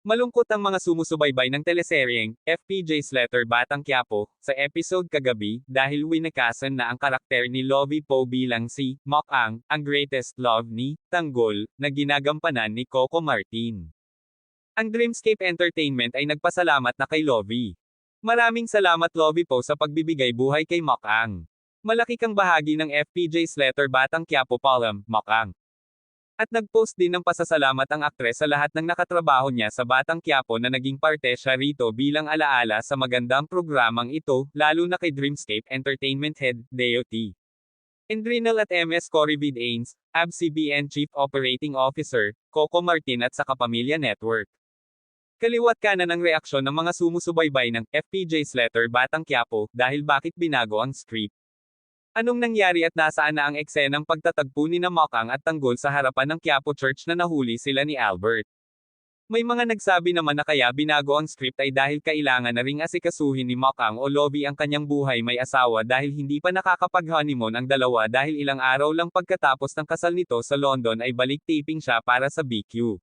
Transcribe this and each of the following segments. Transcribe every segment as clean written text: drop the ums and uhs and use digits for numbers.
Malungkot ang mga sumusubaybay ng teleseryeng FPJ's Letter Batang Quiapo sa episode kagabi dahil winakasan na ang karakter ni Lovie Poe bilang si Mokang, ang greatest love ni Tanggol na ginagampanan ni Coco Martin. Ang Dreamscape Entertainment ay nagpasalamat na kay Lovie. Maraming salamat Lovie Poe sa pagbibigay buhay kay Mokang. Malaki kang bahagi ng FPJ's Letter Batang Quiapo Palm, Mokang. At nag-post din ng pasasalamat ang aktres sa lahat ng nakatrabaho niya sa Batang Quiapo na naging parte siya rito bilang alaala sa magandang programang ito, lalo na kay Dreamscape Entertainment Head, Deo T. Endrinal at MS Corrivid Ains, ABS-CBN Chief Operating Officer, Coco Martin at sa Kapamilya Network. Kaliwat kanan ang reaksyon ng mga sumusubaybay ng FPJ's Letter Batang Quiapo dahil bakit binago ang script. Anong nangyari at nasaan na ang eksenang pagtatagpo ni na Mokang at Tanggol sa harapan ng Quiapo Church na nahuli sila ni Albert? May mga nagsabi naman na kaya binago ang script ay dahil kailangan na ring asikasuhin ni Mokang o Lovie ang kanyang buhay may asawa dahil hindi pa nakakapag-honeymoon ang dalawa dahil ilang araw lang pagkatapos ng kasal nito sa London ay balik taping siya para sa BQ.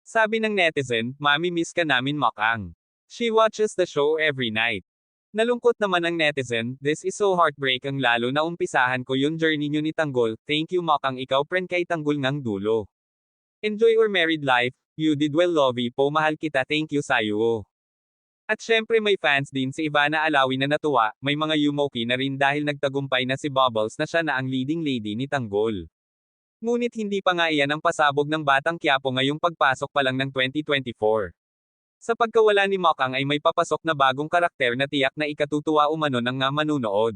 Sabi ng netizen, "Mami miss ka namin Mokang. She watches the show every night." Nalungkot naman ang netizen, "This is so heartbreaking lalo na umpisahan ko yung journey nyo ni Tanggol, thank you Mokang ikaw friend kay Tanggol ngang dulo. Enjoy your married life, you did well Lovie po mahal kita thank you sayo." At syempre may fans din si Ivana Alawi na natuwa, may mga yumoki na rin dahil nagtagumpay na si Bubbles na siya na ang leading lady ni Tanggol. Ngunit hindi pa nga iyan ang pasabog ng Batang Quiapo ngayong pagpasok pa lang ng 2024. Sa pagkawala ni Mokang ay may papasok na bagong karakter na tiyak na ikatutuwa umano ng nga manunood.